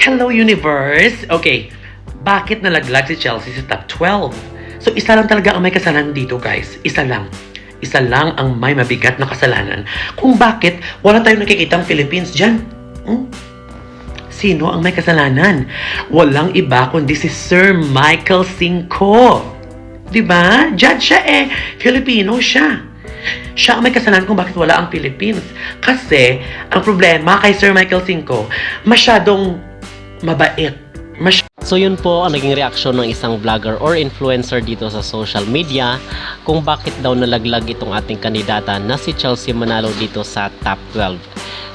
Hello universe! Okay, bakit nalaglag si Chelsea sa top 12? So isa lang talaga ang may kasalanan dito guys. Isa lang. Isa lang ang may mabigat na kasalanan kung bakit wala tayong nakikitang Philippines dyan. Sino ang may kasalanan? Walang iba kundi si Sir Michael Cinco. Diba? Judge siya eh. Filipino siya. Siya ang may kasalanan kung bakit wala ang Philippines. Kasi, ang problema kay Sir Michael Cinco, masyadong mabait. So yun po ang naging reaksyon ng isang vlogger or influencer dito sa social media kung bakit daw nalaglag itong ating kandidata na si Chelsea Manalo dito sa top 12.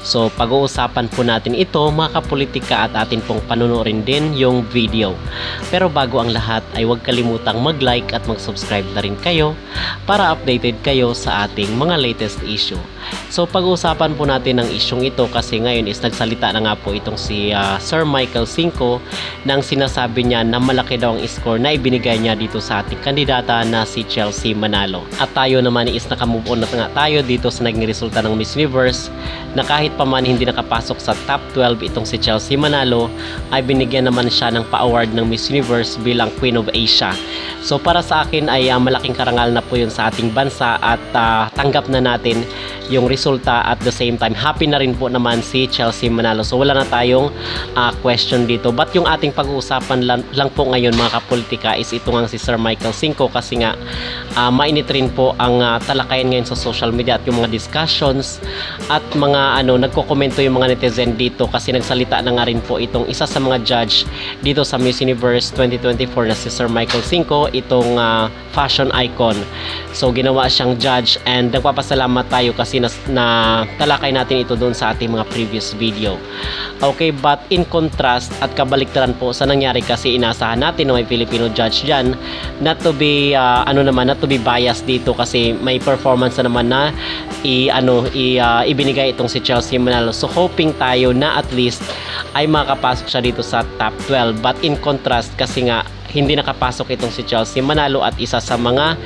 So pag-uusapan po natin ito mga kapolitika at atin pong panunurin din yung video. Pero bago ang lahat ay huwag kalimutang mag-like at mag-subscribe na rin kayo para updated kayo sa ating mga latest issue. So pag-uusapan po natin ang isyong ito kasi ngayon is nagsalita na nga po itong si Sir Michael Cinco nang sinasabi niya na malaki daw ang score na ibinigay niya dito sa ating kandidata na si Chelsea Manalo. At tayo naman is nakamove on na nga tayo dito sa naging resulta ng Miss Universe na kahit pa man hindi nakapasok sa top 12 itong si Chelsea Manalo ay binigyan naman siya ng pa-award ng Miss Universe bilang Queen of Asia. So para sa akin ay malaking karangal na po yun sa ating bansa at tanggap na natin yung resulta at the same time happy na rin po naman si Chelsea Manalo. So wala na tayong question dito. But yung ating pag-uusapan lang po ngayon mga kapolitika is ito nga si Sir Michael Cinco kasi nga mainit rin po ang talakayan ngayon sa social media at yung mga discussions at mga nagko-komento yung mga netizen dito kasi nagsalita na nga rin po itong isa sa mga judge dito sa Miss Universe 2024 na si Sir Michael Cinco, itong fashion icon. So ginawa siyang judge and nagpapasalamat tayo kasi na talakay natin ito doon sa ating mga previous video. Okay, but in contrast at kabaliktaran po sa nangyari kasi inasahan natin na may Filipino judge dyan not to be not to be biased dito kasi may performance na naman na ibinigay itong si Chelsea Manalo. So hoping tayo na at least ay makapasok siya dito sa top 12, but in contrast kasi nga hindi nakapasok itong si Chelsea Manalo at isa sa mga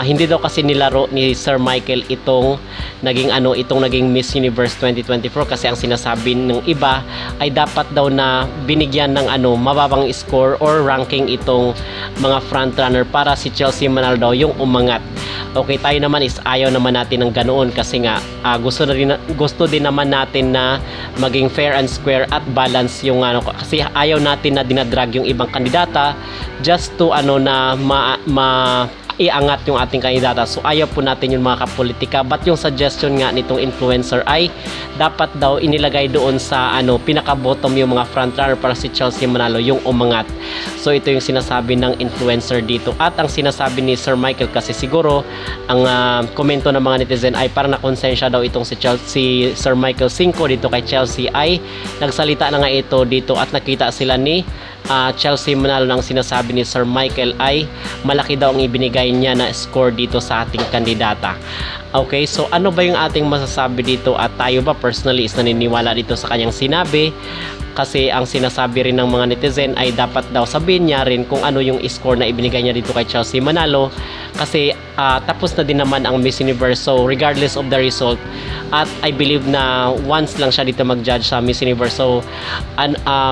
hindi daw kasi nilaro ni Sir Michael itong naging Miss Universe 2024 kasi ang sinasabi ng iba ay dapat daw na binigyan ng mababang score or ranking itong mga frontrunner para si Chelsea Manalo daw yung umangat. Okay, tayo naman is ayaw naman natin ng ganoon kasi nga gusto din naman natin na maging fair and square at balance yung kasi ayaw natin na dinadrag yung ibang kandidata just to iangat yung ating kandidata. So ayaw po natin yung mga kapolitika, but yung suggestion nga nitong influencer ay dapat daw inilagay doon sa pinaka-bottom yung mga frontrunner para si Chelsea Manalo yung umangat. So ito yung sinasabi ng influencer dito at ang sinasabi ni Sir Michael kasi siguro ang komento ng mga netizen ay parang nakonsensya daw itong si Sir Michael Cinco dito kay Chelsea ay nagsalita na nga ito dito at nakita sila ni Chelsea Manalo nang sinasabi ni Sir Michael ay malaki daw ang ibinigay niya na score dito sa ating kandidata. Okay, so ano ba yung ating masasabi dito at tayo ba personally is naniniwala dito sa kanyang sinabi? Kasi ang sinasabi rin ng mga netizen ay dapat daw sabihin niya rin kung ano yung score na ibinigay niya dito kay Chelsea Manalo kasi tapos na din naman ang Miss Universe, so regardless of the result at I believe na once lang siya dito mag-judge sa Miss Universe, so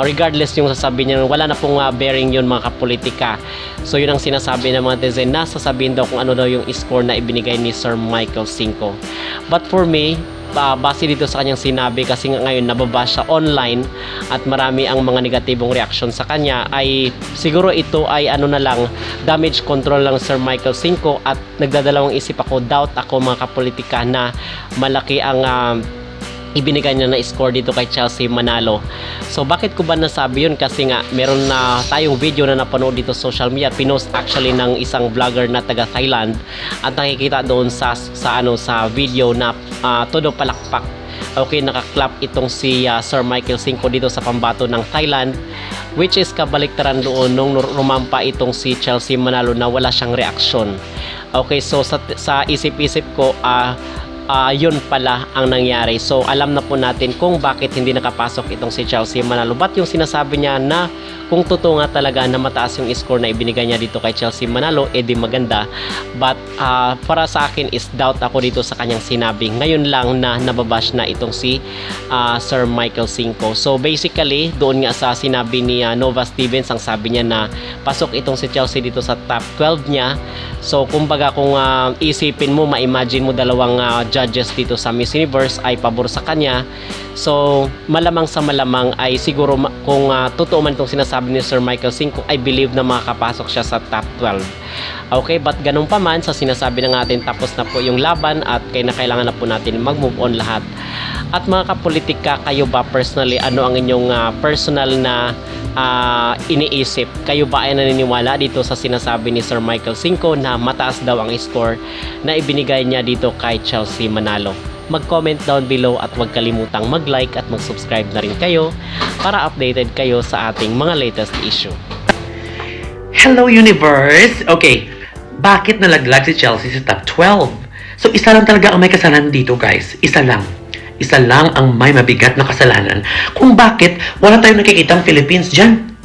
regardless yung sasabihin niya wala na pong bearing yun mga kapolitika. So yun ang sinasabi ng mga netizen na sasabihin daw kung ano daw yung score na ibinigay ni Sir Michael Cinco. But for me, base dito sa kanyang sinabi kasi ngayon nababa siya online at marami ang mga negatibong reaction sa kanya ay siguro ito ay na lang damage control lang Sir Michael Cinco at nagdadalawang isip ako, doubt ako mga kapolitika na malaki ang ibinigay niya na score dito kay Chelsea Manalo. So bakit ko ba nasabi yun? Kasi nga meron na tayong video na napanood dito sa social media, pinost actually ng isang vlogger na taga Thailand at nakikita doon sa video na todo palakpak. Okay, nakaklap itong si Sir Michael Cinco dito sa pambato ng Thailand, which is kabaliktaran doon nung rumampa itong si Chelsea Manalo na wala siyang reaksyon. Okay, so sa isip-isip ko yun pala ang nangyari. So alam na po natin kung bakit hindi nakapasok itong si Chelsea Manalo. But yung sinasabi niya na kung totoo nga talaga na mataas yung score na ibinigay niya dito kay Chelsea Manalo, edi maganda. But para sa akin is doubt ako dito sa kanyang sinabi. Ngayon lang na nababash na itong si Sir Michael Cinco. So basically doon nga sa sinabi ni Nova Stevens, ang sabi niya na pasok itong si Chelsea dito sa top 12 niya. So kumbaga kung isipin mo, ma-imagine mo dalawang judges dito sa Miss Universe ay pabor sa kanya. So malamang sa malamang ay siguro kung totoo man itong sinasabi ni Sir Michael Cinco, I believe na makakapasok siya sa top 12. Okay, but ganun pa man, sa sinasabi na natin tapos na po yung laban at kailangan na po natin mag-move on lahat. At mga kapolitika, kayo ba personally, ano ang inyong personal na iniisip? Kayo ba ay naniniwala dito sa sinasabi ni Sir Michael Cinco na mataas daw ang score na ibinigay niya dito kay Chelsea Manalo? Mag-comment down below at huwag kalimutang mag-like at mag-subscribe na rin kayo para updated kayo sa ating mga latest issue. Hello Universe! Okay, bakit nalaglag si Chelsea sa top 12? So isa lang talaga ang may kasalanan dito guys. Isa lang ang may mabigat na kasalanan kung bakit wala tayong nakikitang Philippines dyan.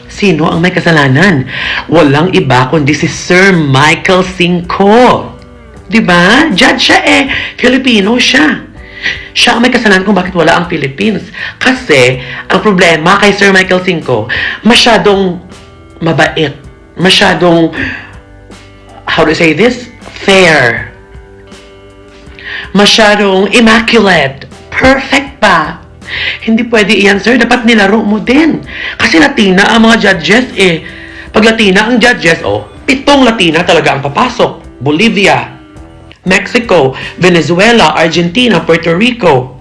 Sino ang may kasalanan? Walang iba kundi si Sir Michael Cinco. Diba? Judge siya Filipino siya. Siya ang may kasalanan kung bakit wala ang Philippines. Kasi ang problema kay Sir Michael Cinco, masyadong mabait. Masyadong, how do I say this? Fair. Masyadong immaculate. Perfect pa. Hindi pwede iyan, sir. Dapat nilaro mo din. Kasi Latina ang mga judges Pag Latina ang judges, 7 Latina talaga ang papasok. Bolivia, Mexico, Venezuela, Argentina, Puerto Rico,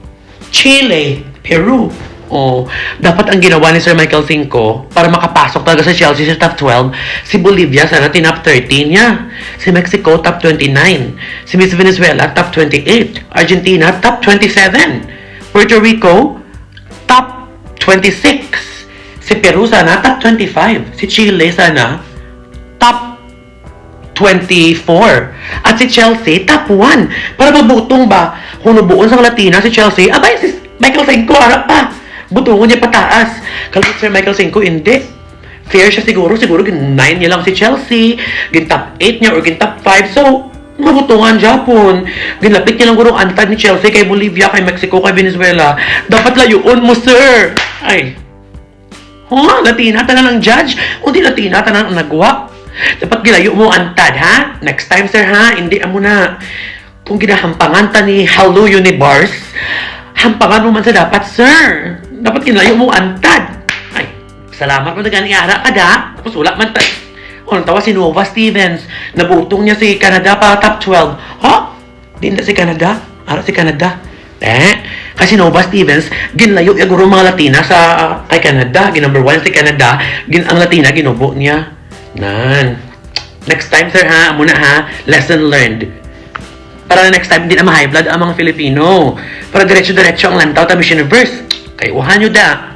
Chile, Peru. Dapat ang ginawa ni Sir Michael Cinco para makapasok talaga sa Chelsea sa top 12, si Bolivia sana tinop 13 niya. Si Mexico top 29. Si Miss Venezuela top 28. Argentina top 27. Puerto Rico top 26. Si Peru sana top 25. Si Chile sana top 24. At si Chelsea top 1. Para mabutong ba? Kung nabuon sa Latina si Chelsea, abay si Michael Cinco harap pa. Butungon niya pataas. Kalau Sir Michael Cinco, hindi. Fair siya siguro. Siguro, 9 niya lang si Chelsea. Gin top 8 niya or gin top 5. So, mabutungan Japon. Ginlapit niya lang guro antad ni Chelsea kay Bolivia, kay Mexico, kay Venezuela. Dapat layuon mo, sir. Ay. Latina tanan ang judge. O di Latina tanan ang nagwa. Dapat gilayo mo antad, ha? Next time, sir, ha? Hindi amo na. Kung ginahampangan ta ni Hello Universe, hampangan mo man sa dapat, sir. Dapat kinayo mo antad. Ay, salamat mo na ganing ara ka da. Tapos wala man tawa si Nova Stevens. Nabutong niya si Canada para top 12. Di na si Canada. Ara si Canada. Kasi Nova Stevens, ginlayo yung guro mga Latina sa kay Canada. Number 1 si Canada. Ang Latina, ginubo niya. Next time, sir, ha? Muna, ha? Lesson learned. Para next time, hindi na ma-high blood ang mga Filipino. Para diretso-diretso ang lantaw ta Miss Universe. Kayuhan nyo da.